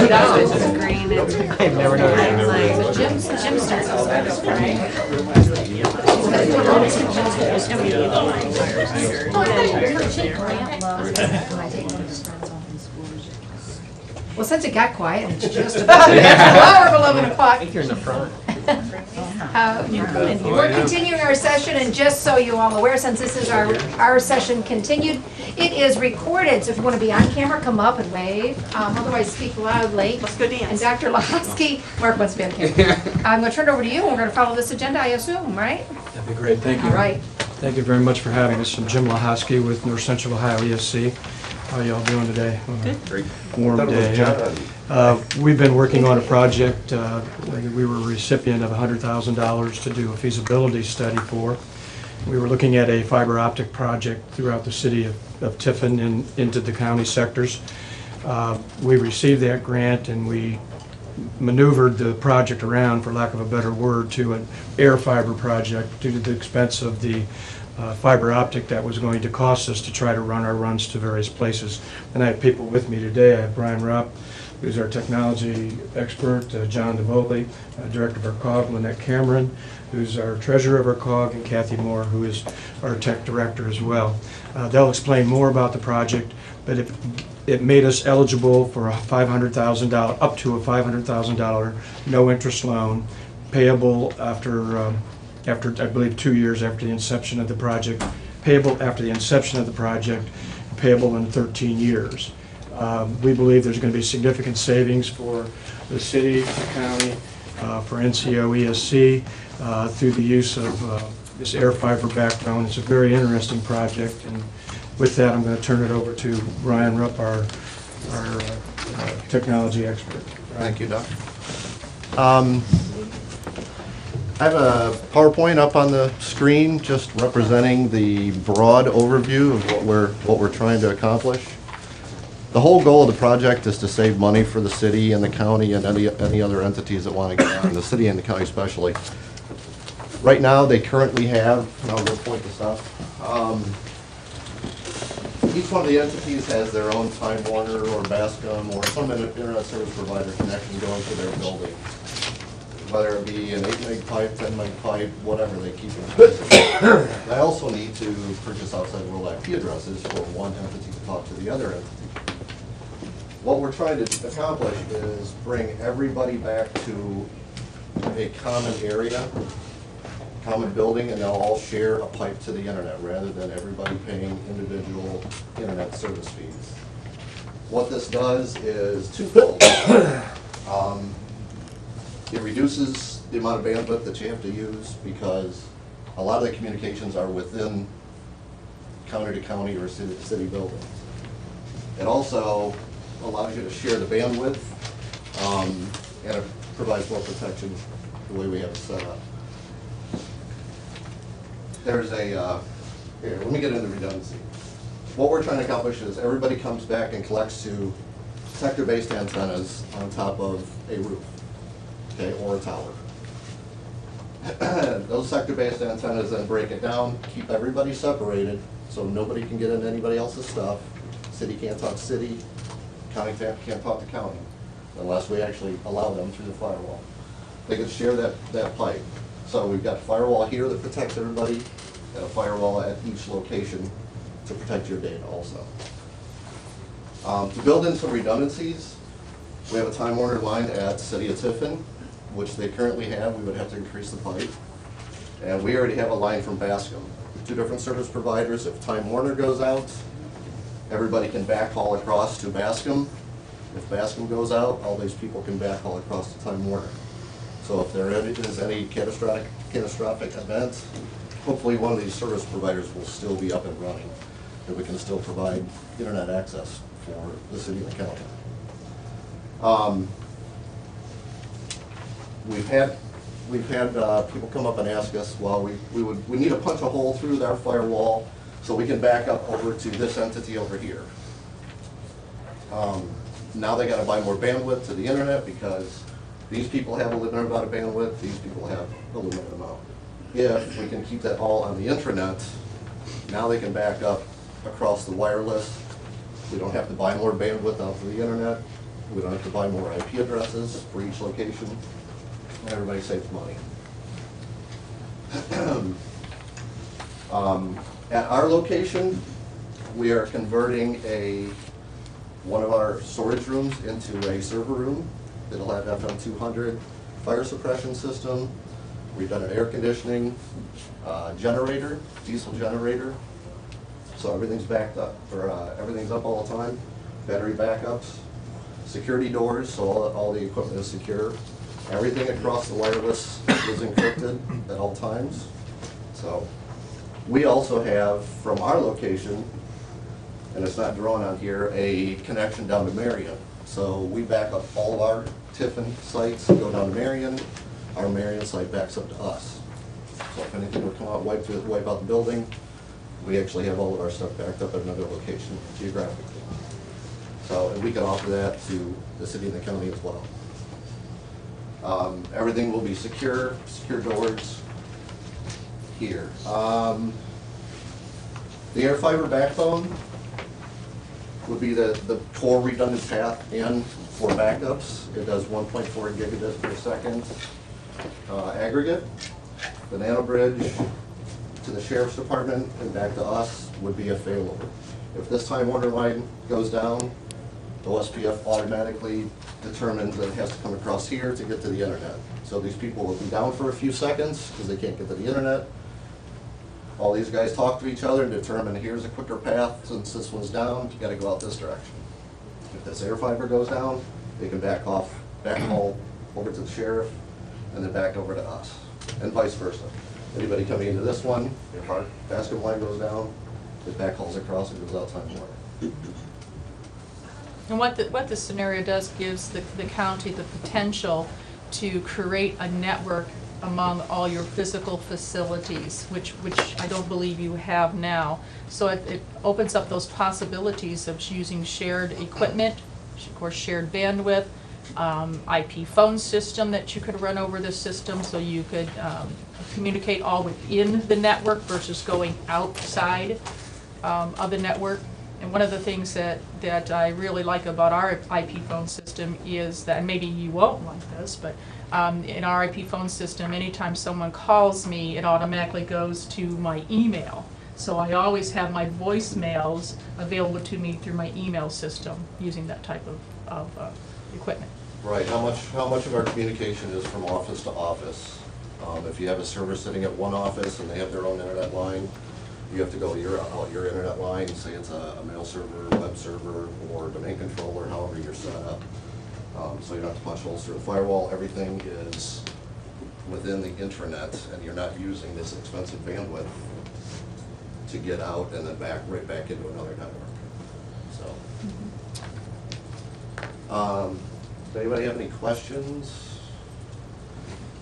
Green and I've never known I'm that. like, Jim starts us off, right? Well, since it got quiet, and it's just about the hour of 11 o'clock. I think you're in the front. We're continuing our session, and just so you all aware, since this is our session continued, it is recorded, so if you want to be on camera, come up and wave. Otherwise, speak loudly. Let's go dance. And Dr. Lahosky, Mark wants to be on camera. I'm going to turn it over to you, and we're going to follow this agenda, I assume, right? That'd be great, thank you. All right. Thank you very much for having us. I'm Jim Lahosky with North Central Ohio ESC. How y'all doing today? Good. Warm day. We've been working on a project we were a recipient of $100,000 to do a feasibility study for. We were looking at a fiber optic project throughout the city of Tiffin and into the county sectors. We received that grant and we maneuvered the project around, for lack of a better word, to an air fiber project due to the expense of the fiber optic that was going to cost us to try to run our runs to various places. And I have people with me today. I have Brian Rupp, who's our technology expert, John DeVoli, director of our COG, Lynette Cameron, who's our treasurer of our COG, and Kathy Moore, who is our tech director as well. They'll explain more about the project, but it made us eligible for a $500,000, up to a $500,000 no interest loan, payable after I believe 2 years after the inception of the project, payable after the inception of the project, payable in 13 years. We believe there's going to be significant savings for the city, the county, for NCO ESC through the use of this air fiber backbone. It's a very interesting project, and with that I'm going to turn it over to Brian Rupp, our technology expert. Thank you, Doc. I have a PowerPoint up on the screen just representing the broad overview of what we're trying to accomplish. The whole goal of the project is to save money for the city and the county and any other entities that want to get on, the city and the county especially. Right now, they currently have, and I'll go point this out, each one of the entities has their own Time Warner or Bascom or some internet service provider connection going to their building. Whether it be an 8 meg pipe, 10 meg pipe, whatever, they keep it. They also need to purchase outside world IP addresses for one entity to talk to the other entity. What we're trying to accomplish is bring everybody back to a common area, common building, and they'll all share a pipe to the internet rather than everybody paying individual internet service fees. What this does is twofold. It reduces the amount of bandwidth that you have to use because a lot of the communications are within county to county or city to city buildings. It also allows you to share the bandwidth and it provides more protection the way we have it set up. There's a, here, let me get into redundancy. What we're trying to accomplish is everybody comes back and collects to sector-based antennas on top of a roof. Okay, or a tower. Those sector-based antennas then break it down, keep everybody separated, so nobody can get into anybody else's stuff. City can't talk to city, county can't talk to county, unless we actually allow them through the firewall. They can share that pipe. So we've got a firewall here that protects everybody, and a firewall at each location to protect your data also. To build in some redundancies, we have a Time Warner line at City of Tiffin, which they currently have. We would have to increase the pipe. And we already have a line from Bascom. Two different service providers. If Time Warner goes out, everybody can backhaul across to Bascom. If Bascom goes out, all these people can backhaul across to Time Warner. So if there is any catastrophic event, hopefully one of these service providers will still be up and running, and we can still provide internet access for the city and the county. We've had people come up and ask us, well, we need to punch a hole through our firewall so we can back up over to this entity over here. Now they got to buy more bandwidth to the internet because these people have a limited amount of bandwidth, these people have a limited amount. If we can keep that all on the intranet, now they can back up across the wireless. We don't have to buy more bandwidth out to the internet. We don't have to buy more IP addresses for each location, and everybody saves money. At our location, we are converting one of our storage rooms into a server room. It'll have FM 200 fire suppression system. We've done an air conditioning generator, diesel generator. So everything's backed up, or everything's up all the time. Battery backups, security doors, so all the equipment is secure. Everything across the wireless is encrypted at all times. So we also have, from our location, and it's not drawn on here, a connection down to Marion. So we back up all of our Tiffin sites, go down to Marion. Our Marion site backs up to us. So if anything would come out, wipe out the building, we actually have all of our stuff backed up at another location geographically. So, and we can offer that to the city and the county as well. Everything will be secure doors here. The air fiber backbone would be the core redundant path in for backups. It does 1.4 gigabits per second aggregate. The nano bridge to the sheriff's department and back to us would be a failover. If this Time Warner line goes down, OSPF automatically determines that it has to come across here to get to the internet. So these people will be down for a few seconds because they can't get to the internet. All these guys talk to each other and determine here's a quicker path. Since this one's down, you gotta go out this direction. If this air fiber goes down, they can backhaul over to the sheriff and then back over to us, and vice versa. Anybody coming into this one, if our basketball line goes down, it backhauls across and goes out Time Warner. And what the scenario does gives the county the potential to create a network among all your physical facilities, which I don't believe you have now. So it opens up those possibilities of using shared equipment, of course shared bandwidth, IP phone system that you could run over the system, so you could communicate all within the network versus going outside of the network. And one of the things that I really like about our IP phone system is that, and maybe you won't like this, but in our IP phone system, anytime someone calls me, it automatically goes to my email. So I always have my voicemails available to me through my email system using that type of equipment. Right, how much of our communication is from office to office? If you have a server sitting at one office and they have their own internet line, you have to go to your internet line, say it's a mail server, web server, or domain controller, however you're set up. So you don't have to punch holes through the firewall. Everything is within the intranet, and you're not using this expensive bandwidth to get out and then right back into another network. So, does anybody have any questions?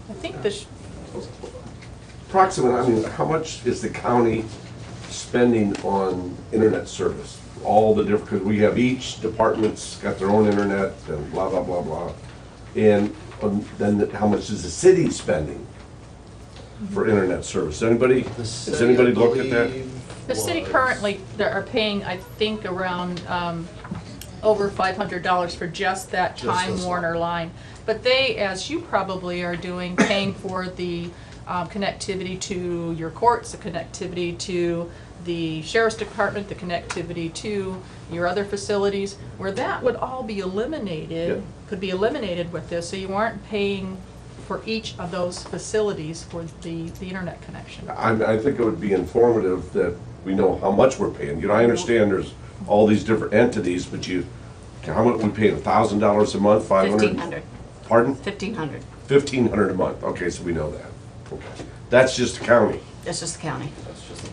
I think Approximately, I mean, how much is the county spending on internet service? All the different, because we have each department's got their own internet and blah, blah, blah, blah. And then how much is the city spending for internet service? Has anybody looked at that? the city currently are paying, I think, around over $500 for just that Just Time this Warner line. But they, as you probably are doing, paying for the connectivity to your courts, the connectivity to the sheriff's department, the connectivity to your other facilities, where that would all be eliminated, Yep. could be eliminated with this, so you aren't paying for each of those facilities for the internet connection. I think it would be informative that we know how much we're paying. You know, I understand there's all these different entities, but how much we paying, $1,000 a month, 500? 1,500. Pardon? 1,500. 1,500 a month, okay, so we know that. Okay, that's just the county. That's just the county. That's just,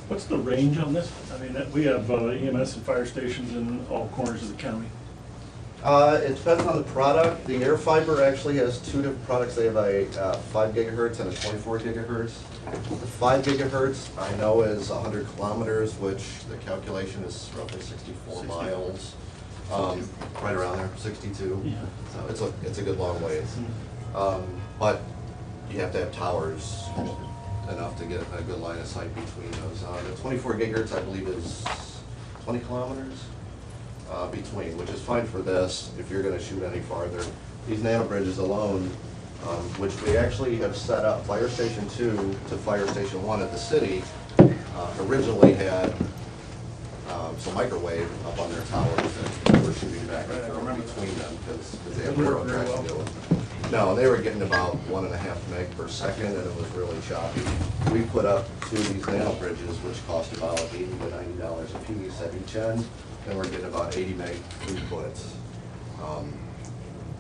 What's the range on this? I mean, we have EMS and fire stations in all corners of the county. it depends on the product. The air fiber actually has two different products. They have a 5 gigahertz and a 24 gigahertz. The 5 gigahertz I know is 100 kilometers, which the calculation is roughly 64 miles. Right around there, 62. Yeah. So it's a good long ways. But you have to have towers enough to get a good line of sight between those. The 24 gigahertz I believe is 20 kilometers. between, which is fine for this if you're gonna shoot any farther. These nano bridges alone, which we actually have set up, Fire Station 2 to Fire Station 1 at the city, originally had some microwave up on their towers that were shooting back and forth between them because they have railroad tracks to go. No, they were getting about 1.5 meg per second, and it was really choppy. We put up 2 of these nano bridges, which cost about $80 to $90 a piece at each end, and we're getting about 80 meg throughputs.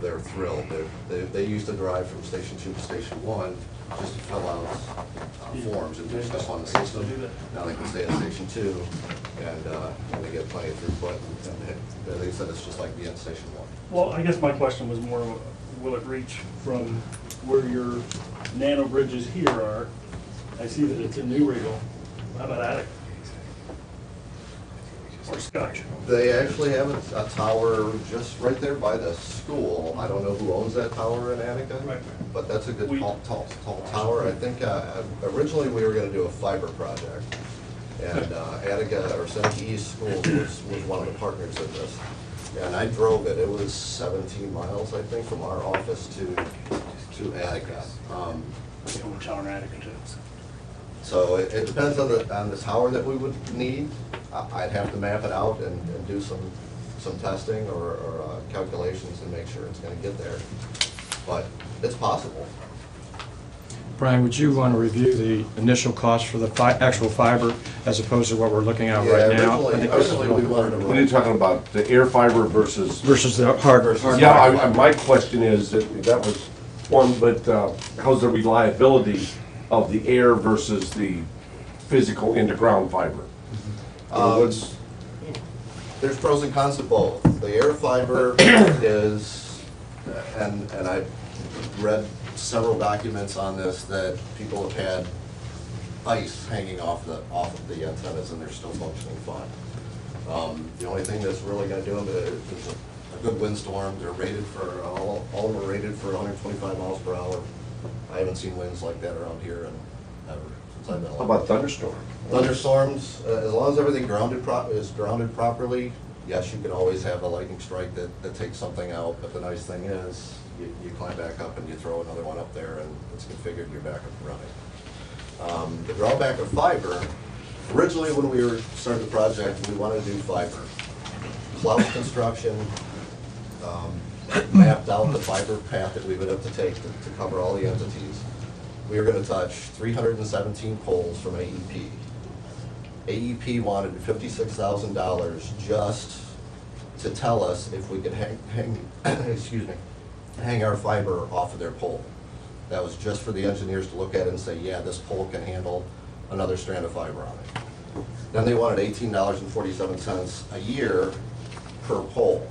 They're thrilled. They used to drive from Station 2 to Station 1 just to fill out forms and do stuff on the system. Now they can stay at Station 2, and they get plenty of throughput. And they said it's just like being at Station 1. Well, I guess my question was more, will it reach from where your nano bridges here are? I see that it's in New Riegel. How about Attica? Or Scotch? They actually have a tower just right there by the school. I don't know who owns that tower in Attica, Right. but that's a good tall tower. I think originally we were gonna do a fiber project. And Attica, or Seneca East School was one of the partners in this. And I drove it, it was 17 miles, I think, from our office to Attica. Tower in Attica too. So it depends on the tower that we would need. I'd have to map it out and do some testing or calculations and make sure it's gonna get there. But it's possible. Brian, would you want to review the initial cost for the actual fiber as opposed to what we're looking at Yeah, right now? I think this is originally we wanted to What are you talking about, the air fiber versus? versus the hard. Yeah, my question is, that was one, but how's the reliability of the air versus the physical into-ground fiber? What's- There's pros and cons to both. The air fiber is, and I've read several documents on this, that people have had ice hanging off of the antennas and they're still functioning fine. The only thing that's really gonna do them is a good windstorm. They're rated for, all of them are rated for 125 miles per hour. I haven't seen winds like that around here in ever, since I've been How alive. about thunderstorm? Thunderstorms, as long as everything is grounded properly, yes, you can always have a lightning strike that takes something out, but the nice thing is, you climb back up and you throw another one up there and it's configured, you're back up and running. The drawback of fiber, originally when we were starting the project, we wanted to do fiber. Klaus Construction mapped out the fiber path that we would have to take to cover all the entities. We were gonna touch 317 poles from AEP. AEP wanted $56,000 just to tell us if we could hang our fiber off of their pole. That was just for the engineers to look at it and say, yeah, this pole can handle another strand of fiber on it. Then they wanted $18.47 a year per pole.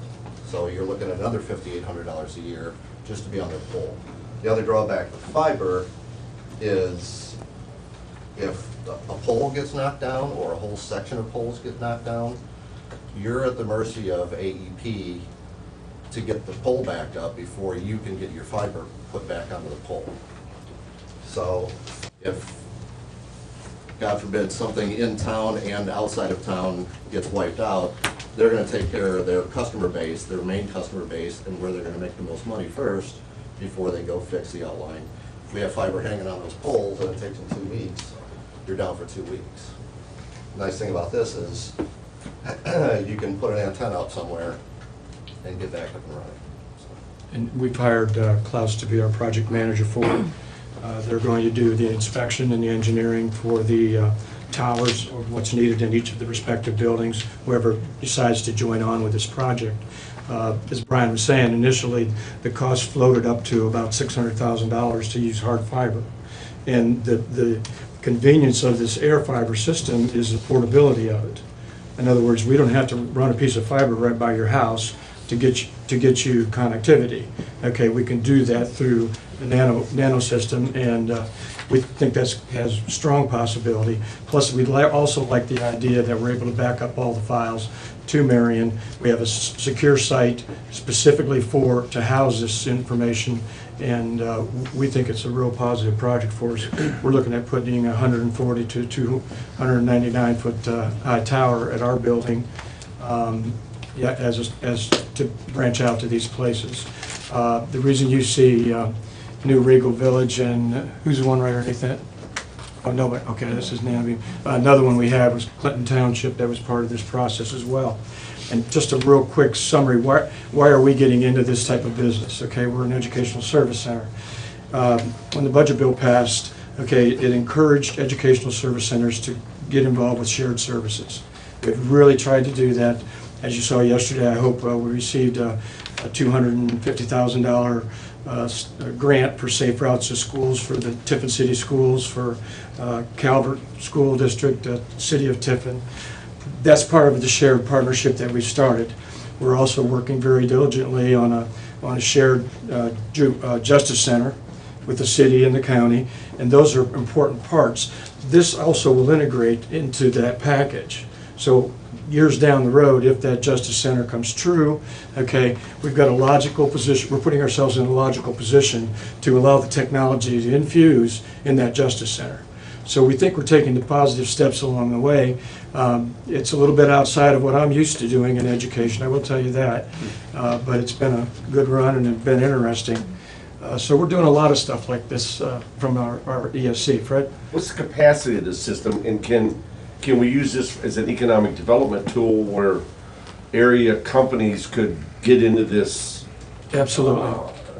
So you're looking at another $5,800 a year just to be on their pole. The other drawback with fiber is if a pole gets knocked down or a whole section of poles get knocked down, you're at the mercy of AEP to get the pole back up before you can get your fiber put back onto the pole. So if, God forbid, something in town and outside of town gets wiped out, they're gonna take care of their customer base, their main customer base, and where they're gonna make the most money first before they go fix the outline. If we have fiber hanging on those poles and it takes them 2 weeks, you're down for 2 weeks. Nice thing about this is you can put an antenna up somewhere and get back up and running. And we've hired Klaus to be our project manager for it. They're going to do the inspection and the engineering for the towers, or what's needed in each of the respective buildings, whoever decides to join on with this project. As Brian was saying, initially, the cost floated up to about $600,000 to use hard fiber. And the convenience of this air fiber system is the portability of it. In other words, we don't have to run a piece of fiber right by your house to get you connectivity. Okay, we can do that through the nano system, and we think that has strong possibility. Plus, we'd also like the idea that we're able to back up all the files to Marion. We have a secure site specifically to house this information, and we think it's a real positive project for us. We're looking at putting a 140 to 299 foot high tower at our building. yeah, as to branch out to these places. The reason you see New Regal Village and who's the one right underneath that? Oh, no, but, okay, this is Nanaby. Another one we had was Clinton Township, that was part of this process as well. And just a real quick summary, why are we getting into this type of business? Okay, we're an educational service center. When the budget bill passed, okay, it encouraged educational service centers to get involved with shared services. We've really tried to do that. As you saw yesterday, I hope we received a $250,000 grant for safe routes to schools for the Tiffin City Schools, for Calvert School District, City of Tiffin. That's part of the shared partnership that we started. We're also working very diligently on a shared justice center with the city and the county, and those are important parts. This also will integrate into that package. So years down the road, if that justice center comes true, okay, we've got a logical position, we're putting ourselves in a logical position to allow the technology to infuse in that justice center. So we think we're taking the positive steps along the way. It's a little bit outside of what I'm used to doing in education, I will tell you that. But it's been a good run and it's been interesting. So we're doing a lot of stuff like this from our ESC. Fred? What's the capacity of this system, and can we use this as an economic development tool where area companies could get into this Absolutely.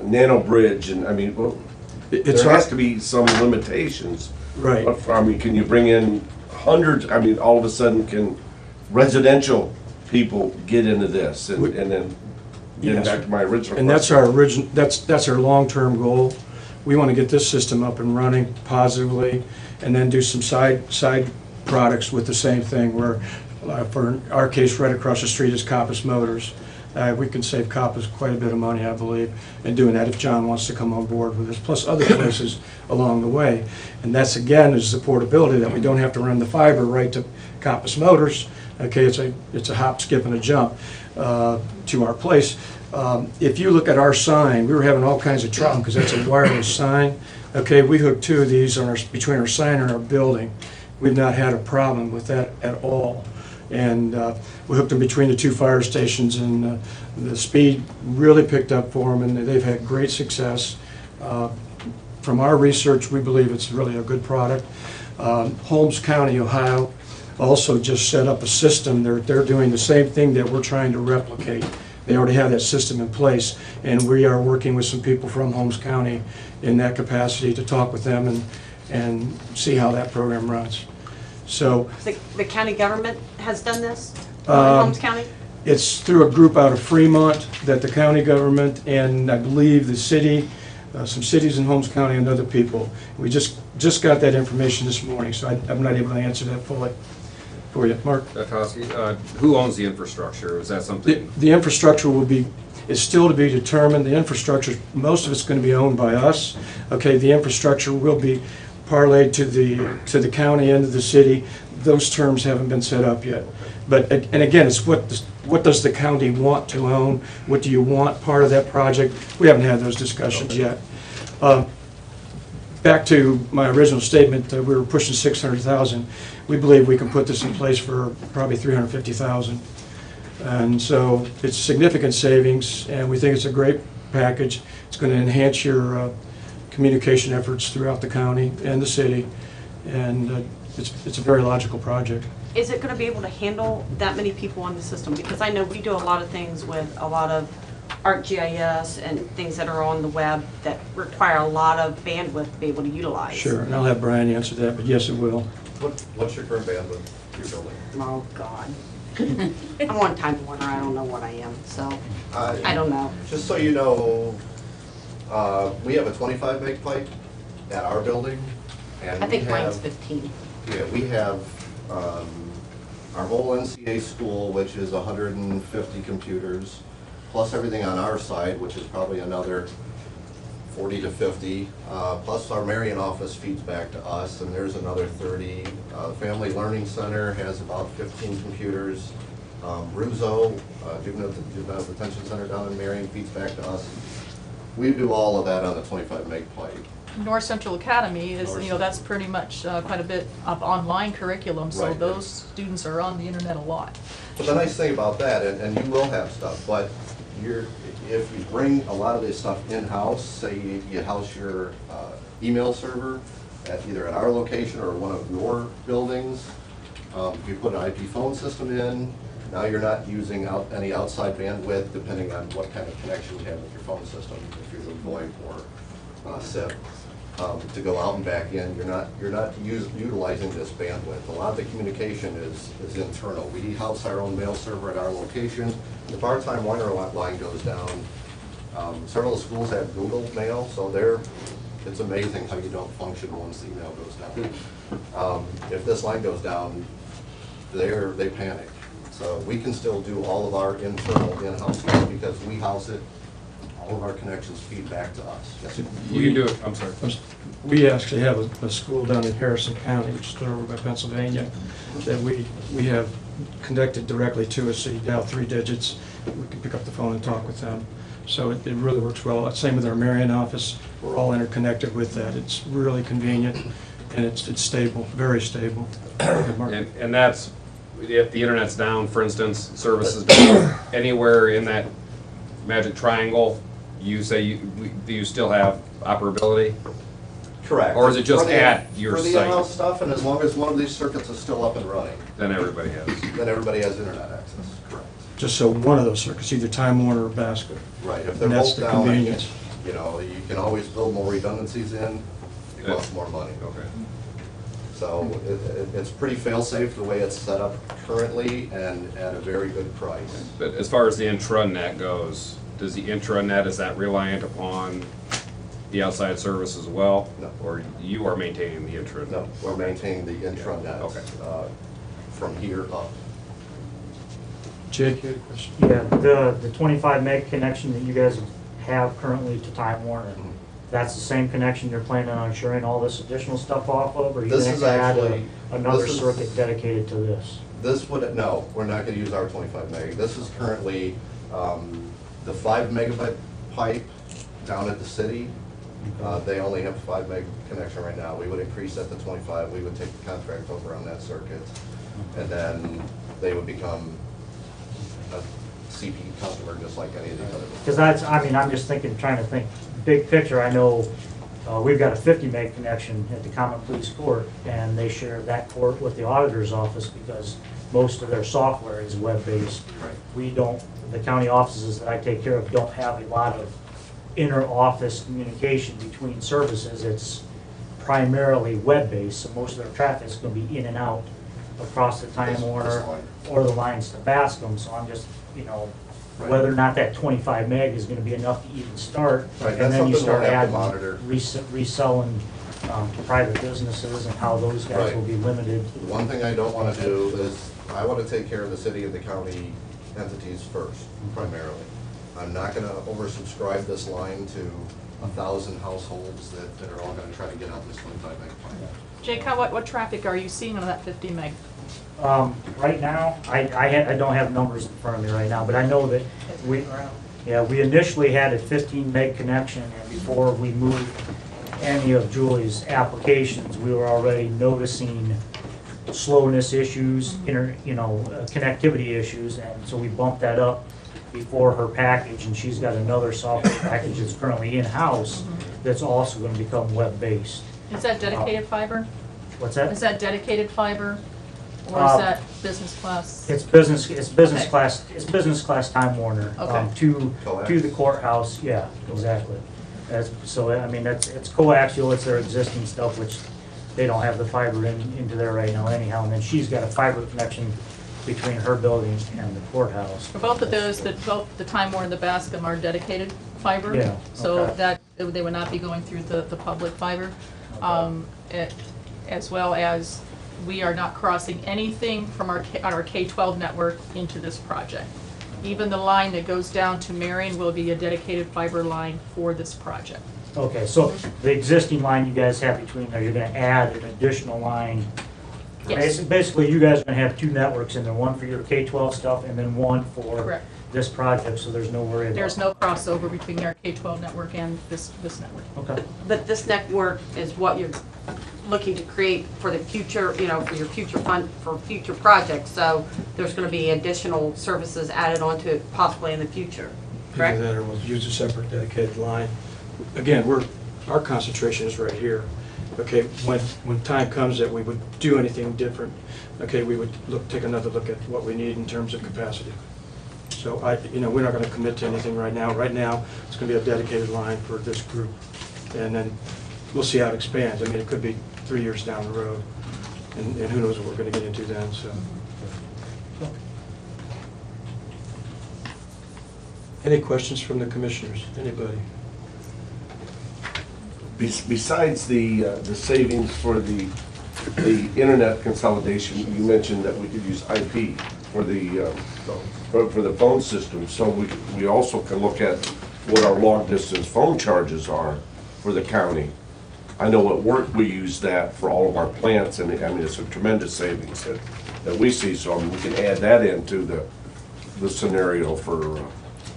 nano bridge? And I mean, well, It's there has our- to be some limitations. Right. But, I mean, can you bring in hundreds? I mean, all of a sudden, can residential people get into this? And then getting Yes. back to my original And that's question. our original, that's our long-term goal. We want to get this system up and running positively, and then do some side products with the same thing, where, for our case, right across the street is Coppice Motors. We can save Coppice quite a bit of money, I believe, in doing that if John wants to come on board with us, plus other places along the way. And that's, again, is the portability, that we don't have to run the fiber right to Coppice Motors. Okay, it's a hop, skip, and a jump to our place. If you look at our sign, we were having all kinds of trouble because that's a wireless sign. Okay, we hooked two of these on between our sign and our building. We've not had a problem with that at all. And we hooked them between the two fire stations, and the speed really picked up for them, and they've had great success. From our research, we believe it's really a good product. Holmes County, Ohio, also just set up a system. They're doing the same thing that we're trying to replicate. They already have that system in place, and we are working with some people from Holmes County in that capacity to talk with them and see how that program runs. So The county government has done this in Um, Holmes County? it's through a group out of Fremont that the county government and I believe the city, some cities in Holmes County and other people. We just got that information this morning, so I'm not able to answer that fully for you. Mark? Tatowski, who owns the infrastructure? Is that something? The infrastructure is still to be determined. The infrastructure, most of it's going to be owned by us. Okay, the infrastructure will be parlayed to the county and to the city. Those terms haven't been set up yet. But, and again, it's what does the county want to own? What do you want part of that project? We haven't had those discussions yet. Back to my original statement, we were pushing 600,000. We believe we can put this in place for probably 350,000. And so it's significant savings, and we think it's a great package. It's going to enhance your communication efforts throughout the county and the city, and it's a very logical project. Is it going to be able to handle that many people on the system? Because I know we do a lot of things with a lot of ArcGIS and things that are on the web that require a lot of bandwidth to be able to utilize. Sure, and I'll have Brian answer that, but yes, it will. What's your current bandwidth for your building? Oh, God. I'm one time warner, I don't know what I am, so I don't know. Just so you know, we have a 25 meg pipe at our building, and I think we mine's have, 15. yeah, we have our whole NCA school, which is 150 computers, plus everything on our side, which is probably another 40 to 50, plus our Marion office feeds back to us, and there's another 30. Family Learning Center has about 15 computers. Ruzo, Juvenile Detention Center down in Marion, feeds back to us. We do all of that on the 25 meg pipe. North Central Academy is, you know, that's pretty much quite a bit of online curriculum, so Right. those students are on the internet a lot. But the nice thing about that, and you will have stuff, but if you bring a lot of this stuff in-house, say you house your email server either at our location or one of your buildings, you put an IP phone system in, now you're not using any outside bandwidth depending on what kind of connection you have with your phone system. If you're VoIP or SIP, to go out and back in, you're not utilizing this bandwidth. A lot of the communication is internal. We house our own mail server at our location. If our Time Warner line goes down, several of the schools have Google Mail, so it's amazing how you don't function once the email goes down. If this line goes down, they panic. So we can still do all of our internal in-house stuff because we house it. All of our connections feed back to us. Yes. You can do it, I'm sorry. We actually have a school down in Harrison County, which is over by Pennsylvania, that we have connected directly to us, so you dial 3 digits, we can pick up the phone and talk with them. So it really works well. Same with our Marion office, we're all interconnected with that. It's really convenient, and it's stable, very stable. And that's, if the internet's down, for instance, services down, anywhere in that magic triangle, you say you still have operability? Correct. Or is it just For the- at your For the site? in-house stuff, and as long as one of these circuits is still up and running, Then everybody has. then everybody has internet access. Correct. Just so one of those circuits, either Time Warner or Basket. Right, if they're And that's both the down, convenience. you know, you can always build more redundancies in, it costs more money. Okay. So it's pretty fail-safe the way it's set up currently and at a very good price. But as far as the intranet goes, does the intranet, is that reliant upon the outside service as well? No. Or you are maintaining the intranet? No, we're maintaining the intranet Okay. from here up. Jake, you had a question? Yeah, the 25 meg connection that you guys have currently to Time Warner, Mhm. that's the same connection you're planning on sharing all this additional stuff off of? Or are you This going is to add actually- another this is- circuit dedicated to this? This would, no, we're not gonna use our 25 meg. This is currently the 5 megabit pipe down at the city. They only have 5 meg connection right now. We would increase that to 25. We would take the contract over on that circuit. And then they would become a CP customer just like any of the other. Because that's, I mean, I'm just thinking, trying to think big picture. I know we've got a 50 meg connection at the Common Police Court, and they share that court with the auditor's office because most of their software is web-based. Right. We don't, the county offices that I take care of don't have a lot of inter-office communication between services. It's primarily web-based, so most of their traffic is going to be in and out across the Time This Warner line. or the lines to Bascom. So I'm just, you know, Right. whether or not that 25 meg is going to be enough to even start. Right, And that's then you something we'll start have to adding, monitor. reselling to private businesses and how those guys Right. will be limited. One thing I don't wanna do is, I wanna take care of the city and the county entities first, primarily. I'm not gonna oversubscribe this line to 1,000 households that are all gonna try to get on this 25 meg plan. Jake, what traffic are you seeing on that 50 meg? Right now, I don't have numbers in front of me right now, but I know that we initially had a 15 meg connection, and before we moved any of Julie's applications, we were already noticing slowness issues, connectivity issues, and so we bumped that up before her package, and she's got another software package that's currently in-house that's also going to become web-based. Is that dedicated fiber? What's that? Is that dedicated fiber? Or is that business class? It's business Okay. class, it's business class Time Warner, Okay. to the courthouse, yeah, exactly. So, I mean, it's coaxial, it's their existing stuff, which they don't have the fiber into there right now anyhow, and then she's got a fiber connection between her building and the courthouse. For both of those, both the Time Warner and the Bascom are dedicated fiber? Yeah, So okay. that, they would not be going through the public fiber. As well as, we are not crossing anything from our K-12 network into this project. Even the line that goes down to Marion will be a dedicated fiber line for this project. Okay, so the existing line you guys have between there, you're gonna add an additional line. Yes. Basically, you guys are gonna have 2 networks in there, one for your K-12 stuff and then one for Correct. this project, so there's no worry about. There's no crossover between our K-12 network and this network. Okay. But this network is what you're looking to create for the future, you know, for your future fund, for future projects. So there's gonna be additional services added onto it possibly in the future, Either correct? that or we'll use a separate dedicated line. Again, our concentration is right here. Okay, when time comes that we would do anything different, okay, we would take another look at what we need in terms of capacity. So we're not gonna commit to anything right now. Right now, it's gonna be a dedicated line for this group. And then we'll see how it expands. I mean, it could be 3 years down the road, and who knows what we're gonna get into then, so. Any questions from the commissioners? Anybody? Besides the savings for the internet consolidation, you mentioned that we could use IP for the phone system. So we also can look at what our long distance phone charges are for the county. I know at work we use that for all of our plants, and I mean, it's a tremendous savings that we see. So I mean, we can add that into the scenario for.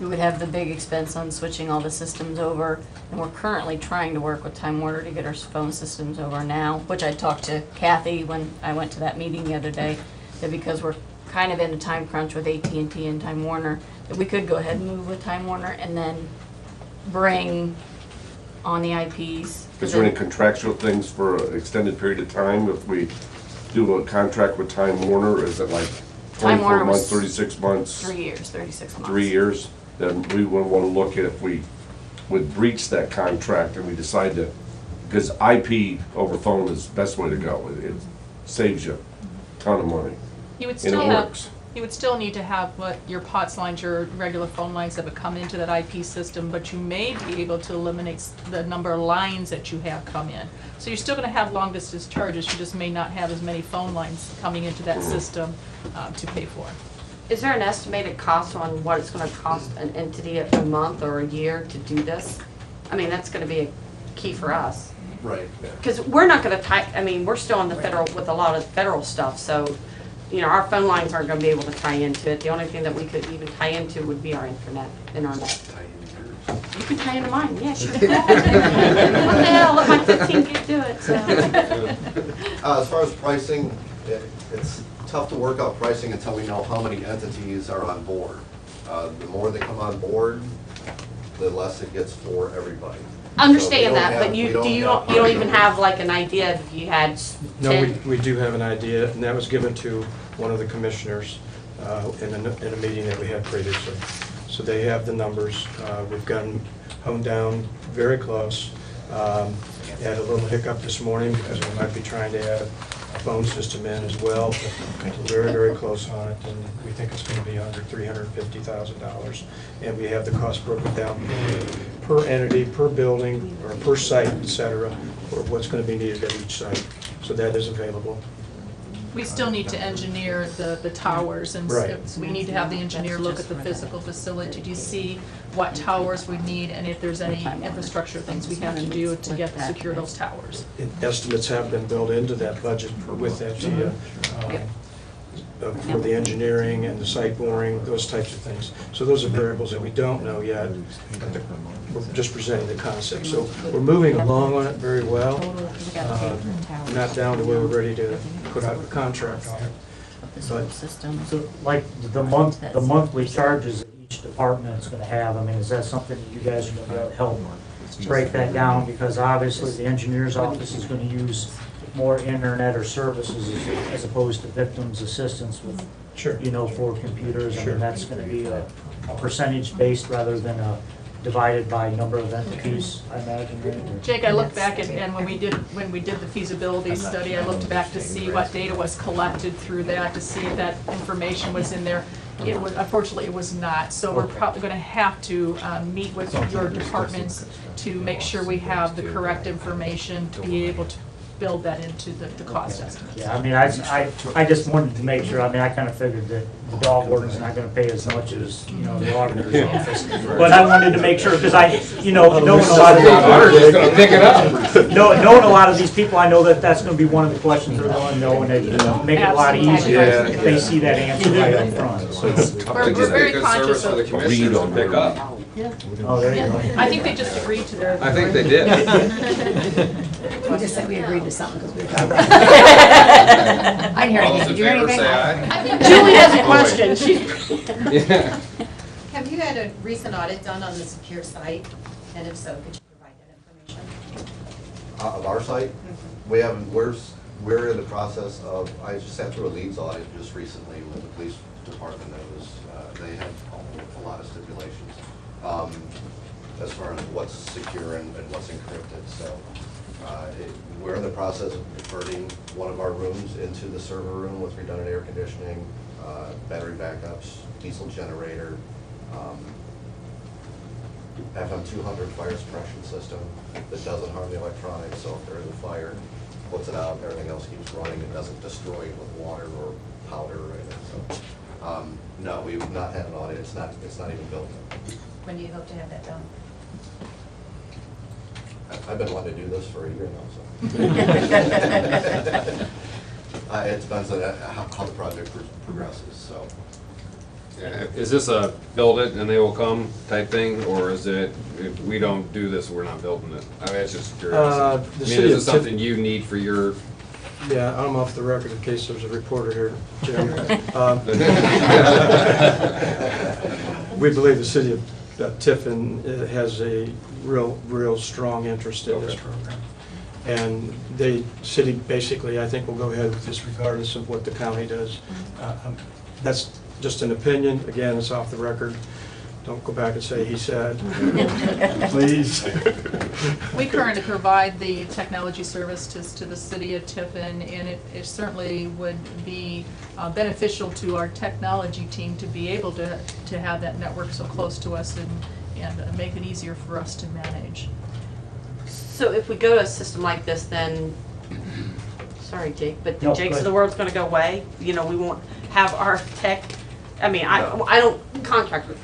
We would have the big expense on switching all the systems over, and we're currently trying to work with Time Warner to get our phone systems over now, which I talked to Kathy when I went to that meeting the other day, that because we're kind of in a time crunch with AT&T and Time Warner, that we could go ahead and move with Time Warner and then bring on the IPs. Is there any contractual things for an extended period of time if we do a contract with Time Warner? Is it like Time 24 Warner months, was 36 months? 3 years, 36 months. 3 years? Then we would want to look at if we would breach that contract and we decide to, because IP over phone is the best way to go. It saves you a ton of money. You would And still it have, works. you would still need to have what your POTS lines, your regular phone lines that would come into that IP system, but you may be able to eliminate the number of lines that you have come in. So you're still gonna have long distance charges, you just may not have as many phone lines coming into that system to pay for. Is there an estimated cost on what it's gonna cost an entity a month or a year to do this? I mean, that's gonna be a key for us. Right. Because we're not gonna we're still on the federal, with a lot of federal stuff, so, our phone lines aren't gonna be able to tie into it. The only thing that we could even tie into would be our internet. You can tie into mine, yes. What the hell, let my 15 gig do it, so. As far as pricing, it's tough to work out pricing until we know how many entities are on board. The more they come on board, the less it gets for everybody. Understand So we that, don't but have- you we don't have don't even numbers. have like an idea if you had No, 10. we do have an idea, and that was given to one of the commissioners in a meeting that we had previously. So they have the numbers. We've gotten honed down very close. Had a little hiccup this morning because we might be trying to add a phone system in as well. We're very, very close on it, and we think it's going to be under $350,000. And we have the cost broken down per entity, per building, or per site, et cetera, or what's going to be needed at each site. So that is available. We still need to engineer the towers, and Right. so we need to have the engineer look at the physical facility to see what towers we need and if there's any infrastructure things we have to do to get to secure those towers. Estimates have been built into that budget with FTA, for the engineering and the site boring, those types of things. So those are variables that we don't know yet. We're just presenting the concept. So we're moving along on it very well. Not down to where we're ready to put out a contract on it. This whole system. So like the monthly charges that each department is gonna have, I mean, is that something that you guys are gonna be able to help break that down? Because obviously the engineer's office is gonna use more internet or services as opposed to victims' assistance with, Sure. for computers. I Sure. mean, that's gonna be a percentage based rather than divided by number of entities, I imagine, right? Or- Jake, I looked back and when we did the feasibility study, I looked back to see what data was collected through that, to see if that information was in there. It was, unfortunately, it was not, so we're probably gonna have to meet with your departments to make sure we have the correct information to be able to build that into the cost estimate. Yeah, I mean, I just wanted to make sure, I mean, I kind of figured that the dog warden's not gonna pay as much as, you know, the auditor's office. But I wanted to make sure, because knowing a lot of Just gonna pick it up. knowing a lot of these people, I know that that's gonna be one of the questions they're gonna know, and it make it a lot easier if they see that answer right up front, so. We're very conscious For the of, commissioners to pick up. Oh, there you go. I think they just agreed to their. I think they did. We just said we agreed to something because we were talking about. I didn't hear All anything. those Did in you hear favor, anything? say aye. Julie has a question. She's, Yeah. Have you had a recent audit done on the secure site? And if so, could you provide that information? Of our site, we haven't, we're in the process of, I just sat through a leads audit just recently with the police department that was, they had a lot of stipulations as far as what's secure and what's encrypted, so we're in the process of converting one of our rooms into the server room with redundant air conditioning, battery backups, diesel generator, FM 200 fire suppression system that doesn't harm the electronics, so if there is a fire, puts it out, everything else keeps running and doesn't destroy it with water or powder or anything, so. No, we've not had an audit, it's not even built. When do you hope to have that done? I've been wanting to do this for a year now, so. It depends on how the project progresses, so. Yeah, is this a build it and they will come type thing, or is it, if we don't do this, we're not building it? I mean, it's just curious. I mean, the is city this of something you need for your? Yeah, I'm off the record in case there's a reporter here, Jim. We believe the city of Tiffin has a real strong interest in this Okay. program. And the city basically, I think, will go ahead with this regardless of what the county does. That's just an opinion. Again, it's off the record. Don't go back and say he said. Please. We currently provide the technology services to the city of Tiffin, and it certainly would be beneficial to our technology team to be able to have that network so close to us and make it easier for us to manage. so if we go to a system like this, then, sorry, Jake, but the No, Jakes go of the world's gonna go away? You know, we won't have our tech, I mean, I don't contract with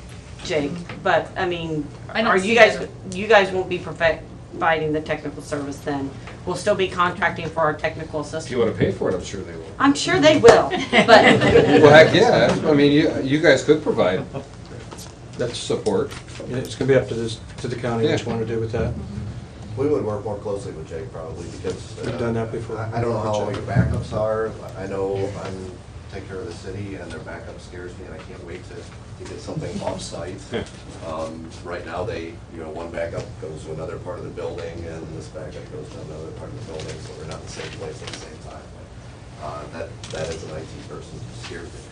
Jake, but, I mean, I don't are see you guys, that. you guys won't be providing the technical service then? We'll still be contracting for our technical If you assistant? wanna pay for it, I'm sure they will. I'm sure they will, but, Well, heck, yeah, I mean, you guys could provide That's, support. it's gonna be up to the county what you want to do with that. We would work more closely with Jake probably because. We've done that before. I don't know how long your backups are. I know I'm take care of the city and their backup scares me and I can't wait to get something off-site. Right now one backup goes to another part of the building and this backup goes to another part of the building, so we're not in the same place at the same time. That as an IT person scares me.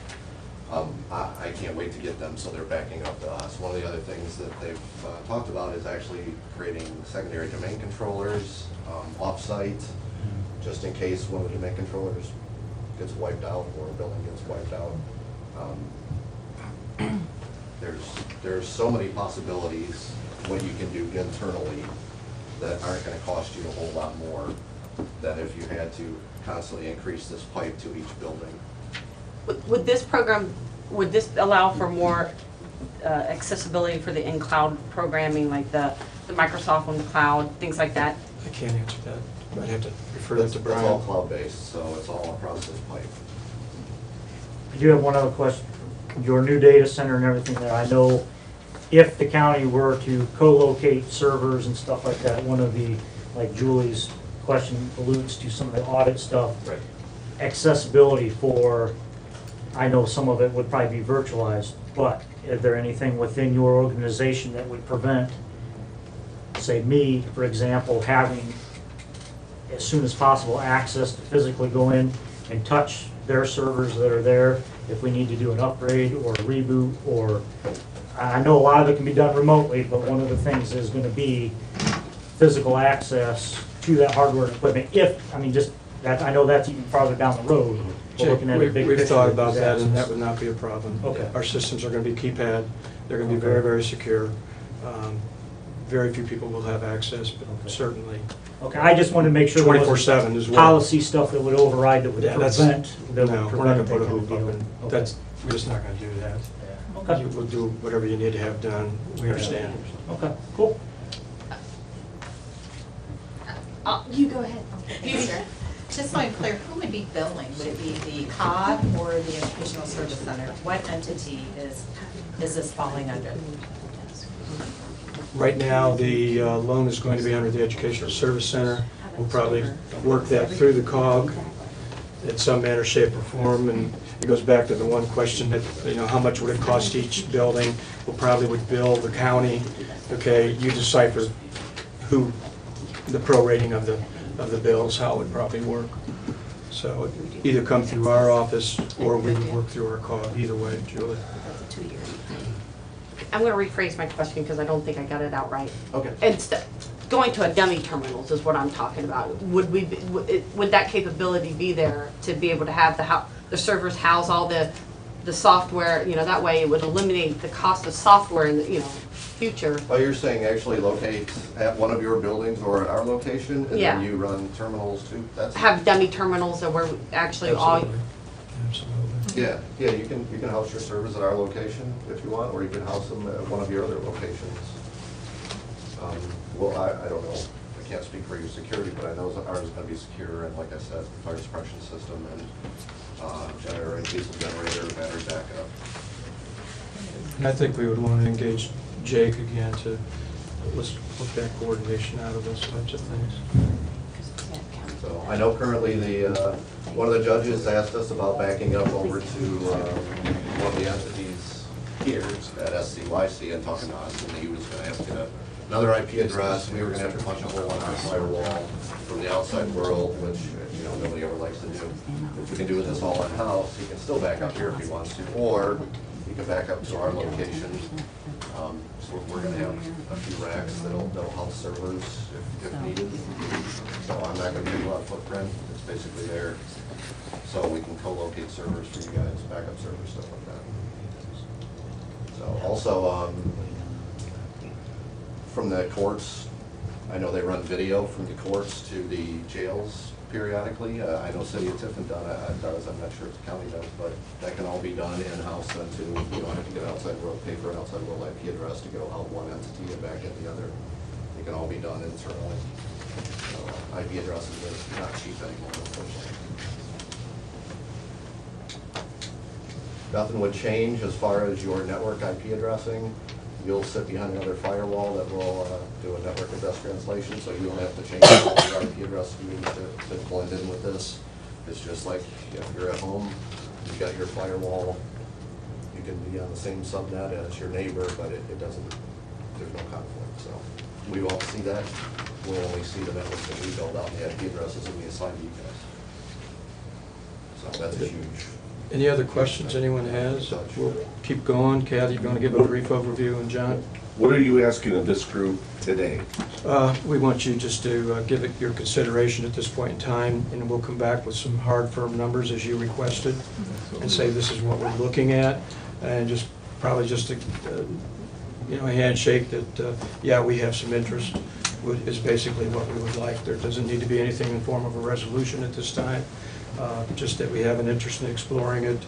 I can't wait to get them so they're backing up to us. One of the other things that they've talked about is actually creating secondary domain controllers off-site, just in case one of the domain controllers gets wiped out or a building gets wiped out. There's so many possibilities what you can do internally that aren't gonna cost you a whole lot more than if you had to constantly increase this pipe to each building. would this program, would this allow for more accessibility for the in-cloud programming, like the Microsoft on the cloud, things like that? I can't answer that. I'd have to refer that to It's all Brian. cloud-based, so it's all across this pipe. I do have one other question. Your new data center and everything there, I know if the county were to co-locate servers and stuff like that, one of the, like Julie's question alludes to some of the audit stuff. Right. Accessibility for, I know some of it would probably be virtualized, but is there anything within your organization that would prevent, say me, for example, having as soon as possible access to physically go in and touch their servers that are there if we need to do an upgrade or a reboot, or I know a lot of it can be done remotely, but one of the things is gonna be physical access to that hardware and equipment if, I mean, just that, I know that's even farther down the road. We're Jake, looking at a big picture. we've thought of about that and that disasters. would not be a problem. Okay. Our systems are gonna be keypad. They're gonna be Okay. very, very secure. very few people will have access, but certainly Okay, I just wanted to make sure there wasn't 24/7 as well. policy stuff that would override, that would Yeah, that's- prevent, that No, would we're not gonna prevent put a that kind of hoop up, deal. and Okay. we're just not gonna do that. Yeah. Okay. We'll do whatever you need to have done, we understand. Okay, cool. You go ahead. Just so I'm clear, who would be billing? Would it be the COG or the Educational Service Center? What entity is this falling under? Right now, the loan is going to be under the Educational Service Center. We'll probably work that through the COG in some manner, shape, or form, and it goes back to the one question that, how much would it cost each building? We'll probably would bill the county, okay, you decipher who, the prorating of the bills, how it would probably work. So it'd either come through our office, or we would work through our COG, either way, Julie. I'm gonna rephrase my question because I don't think I got it out right. Okay. Going to a dummy terminals is what I'm talking about. Would that capability be there to be able to have the servers house all the software, that way it would eliminate the cost of software in the, future. Oh, you're saying actually locate at one of your buildings or at our location, and Yeah. then you run terminals too? That's Have dummy terminals that were actually all, Absolutely. Yeah, you can house your servers at our location if you want, or you can house them at one of your other locations. Well, I don't know, I can't speak for your security, but I know ours is gonna be secure, and like I said, fire suppression system and generator, diesel generator, battery backup. And I think we would want to engage Jake again to, let's look that coordination out of those types of things. So I know currently one of the judges asked us about backing up over to one of the entities here at SCYC and talking to us, and he was gonna ask another IP address. We were gonna have to punch a hole in our firewall from the outside world, which, nobody ever likes to do. If we can do this all in-house, he can still back up here if he wants to, or he can back up to our location. So we're gonna have a few racks that'll house servers if needed. So I'm not gonna give you a lot of footprint, it's basically there. So we can co-locate servers for you guys, backup servers, stuff like that. So also, from the courts, I know they run video from the courts to the jails periodically. I know City of Tiffin does, I'm not sure if the county does, but that can all be done in-house then too. You don't have to get an outside world, pay for an outside world IP address to go out one entity and back at the other. It can all be done internally. So IP addresses are not cheap anymore, unfortunately. Nothing would change as far as your network IP addressing. You'll sit behind another firewall that will do a network address translation, so you don't have to change your IP address to blend in with this. It's just like if you're at home, you've got your firewall, you can be on the same subnet as your neighbor, but it doesn't, there's no conflict, so. We won't see that. We'll only see the network that we build out and the IP addresses that we assign to you guys. So that's a huge. Any other questions anyone has? We'll keep going. Kathy, you want to give a brief overview, and John? What are you asking of this group today? We want you just to give it your consideration at this point in time, and we'll come back with some hard, firm numbers as you requested, and say this is what we're looking at, and just probably just a handshake that, yeah, we have some interest, is basically what we would like. There doesn't need to be anything in form of a resolution at this time. Just that we have an interest in exploring it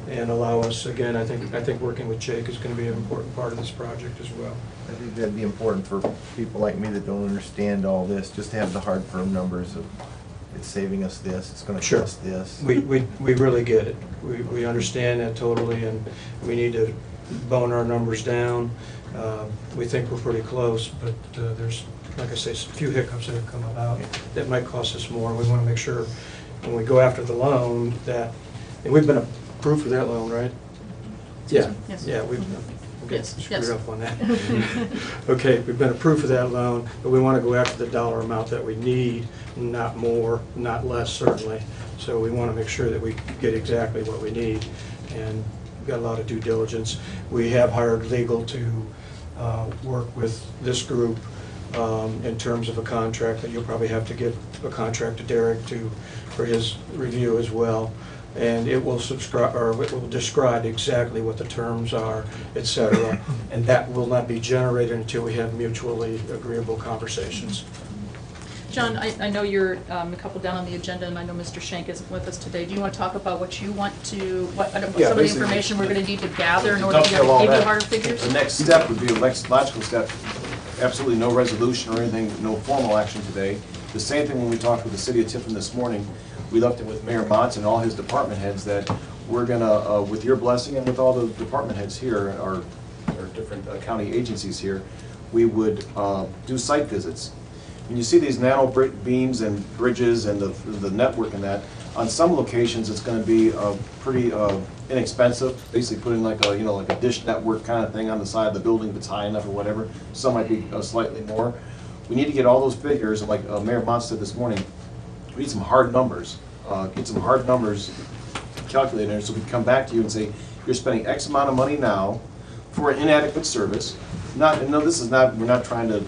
and allow us, again, I think working with Jake is going to be an important part of this project as well. I think that'd be important for people like me that don't understand all this, just to have the hard, firm numbers of, it's saving us this, it's gonna Sure. cost this. We really get it. We understand that totally, and we need to bone our numbers down. We think we're pretty close, but there's, like I say, a few hiccups that have come about that might cost us more. We want to make sure when we go after the loan that, and we've been approved for that loan, right? Yeah, Yes. yeah, we've Yes, screwed yes. up on that. Okay, we've been approved for that loan, but we want to go after the dollar amount that we need, not more, not less, certainly. So we want to make sure that we get exactly what we need, and we've got a lot of due diligence. We have hired legal to work with this group in terms of a contract that you'll probably have to get a contract to Derek for his review as well. and it will subscribe, or it will describe exactly what the terms are, et cetera, and that will not be generated until we have mutually agreeable conversations. John, I know you're a couple down on the agenda, and I know Mr. Schenk isn't with us today. Do you want to talk about what you want to, some of the basically, information we're going to need to gather in order to dovetail all give you that. harder figures? The next step would be a logical step, absolutely no resolution or anything, no formal action today. The same thing when we talked with the city of Tiffin this morning, we left it with Mayor Motz and all his department heads that we're gonna, with your blessing and with all the department heads here, our different county agencies here, we would do site visits. When you see these nano beams and bridges and the network and that, on some locations it's going to be pretty inexpensive. Basically putting like a like a dish network kind of thing on the side of the building if it's high enough or whatever. Some might be slightly more. We need to get all those figures, and like Mayor Motz said this morning, we need some hard numbers. Get some hard numbers calculated so we can come back to you and say you're spending X amount of money now for an inadequate service. No, this is not. We're not trying to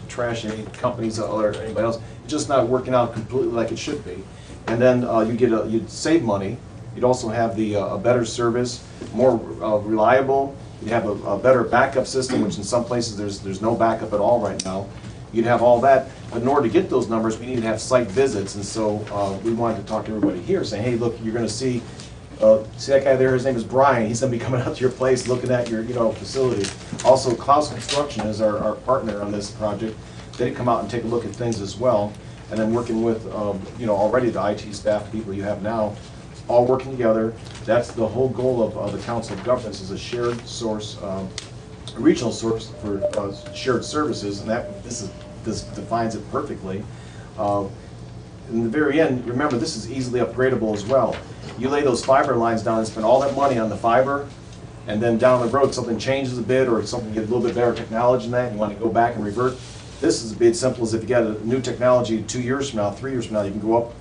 trash any companies or anybody else. It's just not working out completely like it should be. And then you'd save money. You'd also have a better service, more reliable. You'd have a better backup system, which in some places there's no backup at all right now. You'd have all that. But in order to get those numbers, we need to have site visits. And so we wanted to talk to everybody here, saying, hey, look, you're going to see that guy there, his name is Brian. He's going to be coming out to your place, looking at your facility. Also, Klaus Construction is our partner on this project. They come out and take a look at things as well. And then working with, already the IT staff, people you have now, all working together. That's the whole goal of the Council of Governments, is a shared source, a regional source for shared services, and this defines it perfectly. In the very end, remember, this is easily upgradable as well. You lay those fiber lines down and spend all that money on the fiber, and then down the road something changes a bit, or something get a little bit better technology than that, and you want to go back and revert. This is a bit simple as if you got a new technology 2 years from now, 3 years from now, you can go up,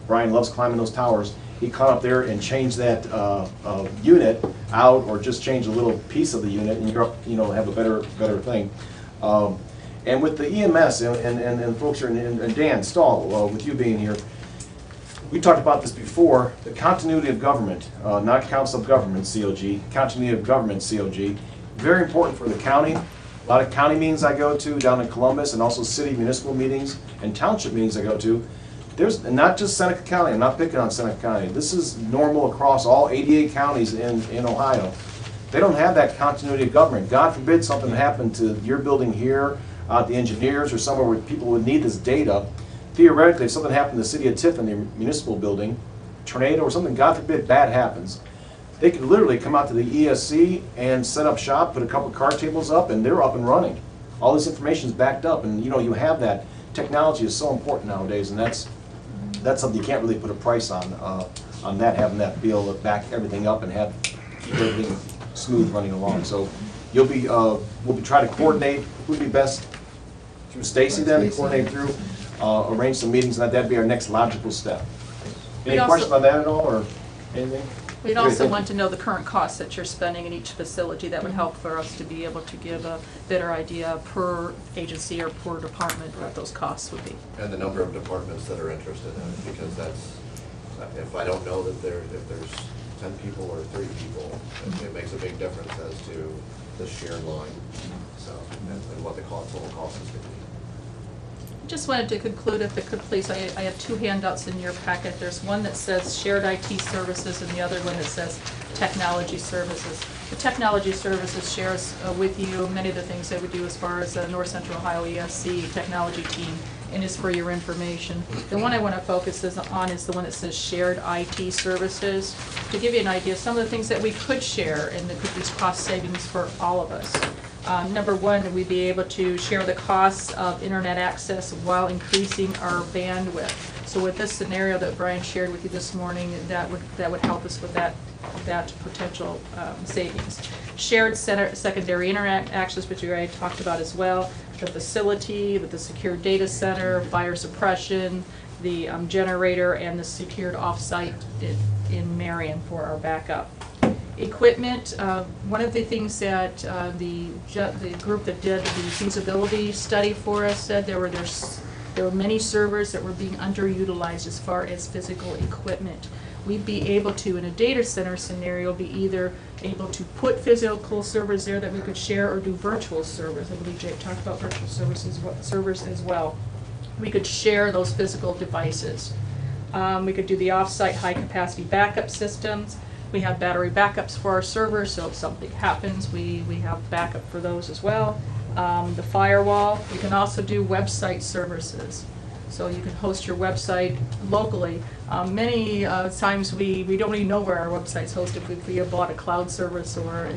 Brian loves climbing those towers. He climb up there and change that unit out, or just change a little piece of the unit, and you're up, have a better thing. And with the EMS and folks here, and Dan Stahl, with you being here, we talked about this before, the continuity of government, not Council of Government, COG, continuity of government, COG, very important for the county. A lot of county meetings I go to down in Columbus, and also city municipal meetings and township meetings I go to. There's not just Seneca County, I'm not picking on Seneca County. This is normal across all 88 counties in Ohio. They don't have that continuity of government. God forbid something happened to your building here, the engineers, or somewhere where people would need this data. Theoretically, if something happened to the city of Tiffin, the municipal building, tornado or something, God forbid, bad happens, they could literally come out to the ESC and set up shop, put a couple card tables up, and they're up and running. All this information is backed up, and you have that. Technology is so important nowadays, and that's something you can't really put a price on that, having that be able to back everything up and keep everything smooth running along. So we'll be trying to coordinate who'd be best through Stacy then, coordinate through, arrange some meetings, and that'd be our next logical step. Any questions on that at all, or anything? We'd also want to know the current costs that you're spending in each facility. That would help for us to be able to give a better idea per agency or per department what those costs would be. And the number of departments that are interested in it, because if I don't know that if there's 10 people or 30 people, it makes a big difference as to the shared line, so, and what the total cost is going to be. Just wanted to conclude, if it could please, I have two handouts in your packet. There's one that says shared IT services and the other one that says technology services. The technology services shares with you many of the things that we do as far as the North Central Ohio ESC technology team, and is for your information. The one I want to focus on is the one that says shared IT services. To give you an idea, some of the things that we could share, and there could be cost savings for all of us. Number one, we'd be able to share the costs of internet access while increasing our bandwidth. So with this scenario that Brian shared with you this morning, that would help us with that potential savings. Shared secondary internet access, which we already talked about as well. The facility with the secure data center, fire suppression, the generator, and the secured offsite in Marion for our backup. Equipment, one of the things that the group that did the feasibility study for us said there's There were many servers that were being underutilized as far as physical equipment. We'd be able to, in a data center scenario, be either able to put physical servers there that we could share or do virtual servers. I believe Jake talked about virtual servers as well. We could share those physical devices. We could do the off-site high-capacity backup systems. We have battery backups for our servers, so if something happens, we have backup for those as well. The firewall, we can also do website services. So you can host your website locally. Many times we don't even know where our website's hosted if we have bought a cloud service or a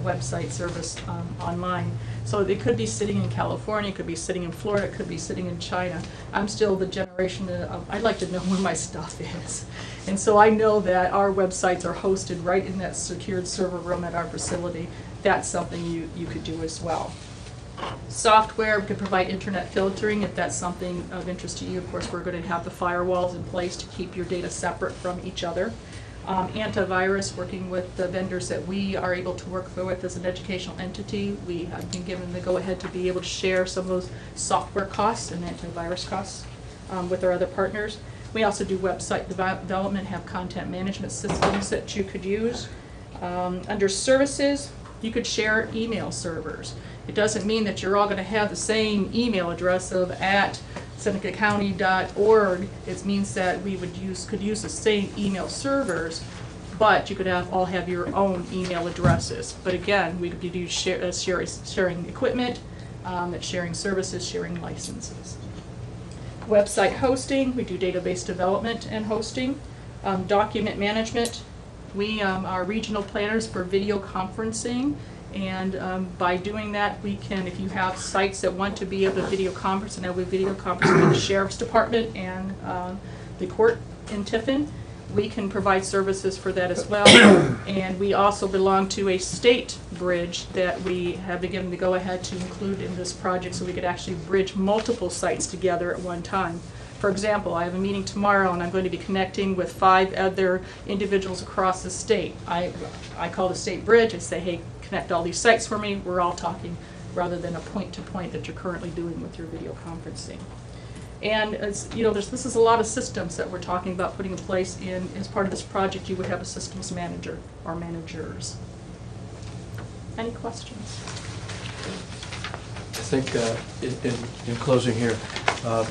website service online. So it could be sitting in California, it could be sitting in Florida, it could be sitting in China. I'm still the generation of, I'd like to know where my stuff is. And so I know that our websites are hosted right in that secured server room at our facility. That's something you could do as well. Software, we could provide internet filtering if that's something of interest to you. Of course, we're going to have the firewalls in place to keep your data separate from each other. Antivirus, working with the vendors that we are able to work with as an educational entity. We have been given the go-ahead to be able to share some of those software costs and antivirus costs with our other partners. We also do website development, have content management systems that you could use. Under services, you could share email servers. It doesn't mean that you're all going to have the same email address of @senecacounty.org. It means that we could use the same email servers, but you could all have your own email addresses. But again, we could do sharing equipment, sharing services, sharing licenses. Website hosting, we do database development and hosting. Document management, we are regional planners for video conferencing. And by doing that, we can, if you have sites that want to be able to video conference, and now we video conference with the Sheriff's Department and the court in Tiffin, we can provide services for that as well. And we also belong to a state bridge that we have been given the go-ahead to include in this project, so we could actually bridge multiple sites together at one time. For example, I have a meeting tomorrow and I'm going to be connecting with 5 other individuals across the state. I call the state bridge, I say, hey, connect all these sites for me. We're all talking rather than a point-to-point that you're currently doing with your video conferencing. And as you know, this is a lot of systems that we're talking about putting in place. As part of this project, you would have a systems manager or managers. Any questions? I think in closing here,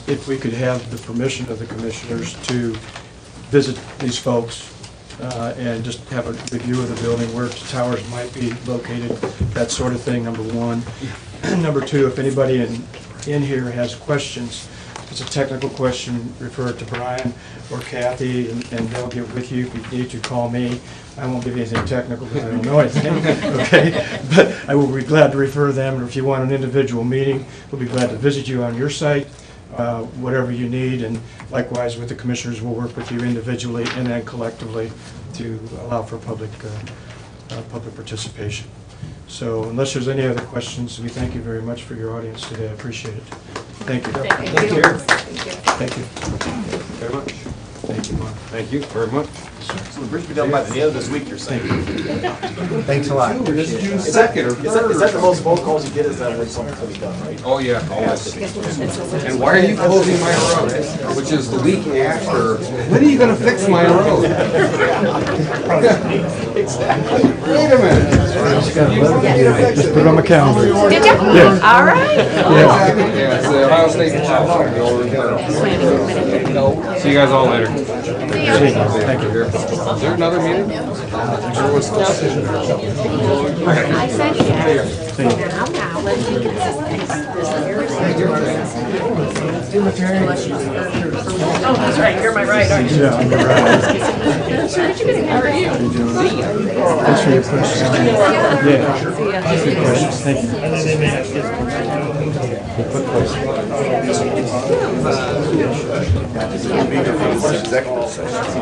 if we could have the permission of the commissioners to visit these folks and just have a review of the building, where towers might be located, that sort of thing, number one. Number two, if anybody in here has questions, if it's a technical question, refer it to Brian or Kathy, and they'll get with you. If you need to, call me. I won't give you anything technical because I don't know anything, okay? But I will be glad to refer them, or if you want an individual meeting, we'll be glad to visit you on your site, whatever you need, and likewise with the commissioners, we'll work with you individually and then collectively to allow for public participation. So unless there's any other questions, we thank you very much for your audience today. I appreciate it. Thank you. Thank you. Thank you. Very much. Thank you, Mark. Thank you very much. So the bridge will be done by the end of this week, you're saying? Thanks a lot. Is that the most phone calls you get, is that when something's gonna be done, right? Oh, yeah, always. And why are you closing my road? Which is the week after, when are you gonna fix my road? Exactly. Wait a minute. Just put it on my calendar. Did you? Yeah. All right. Yeah. Yeah, it's the Ohio State Patrol. See you guys all later. Thank you. Is there another meeting? I said yes. Now, let's do this. Oh, that's right, you're my right, aren't you? Yeah, I'm right. How are you? Thanks for your questions. Yeah, good questions. Thank you. Executive session.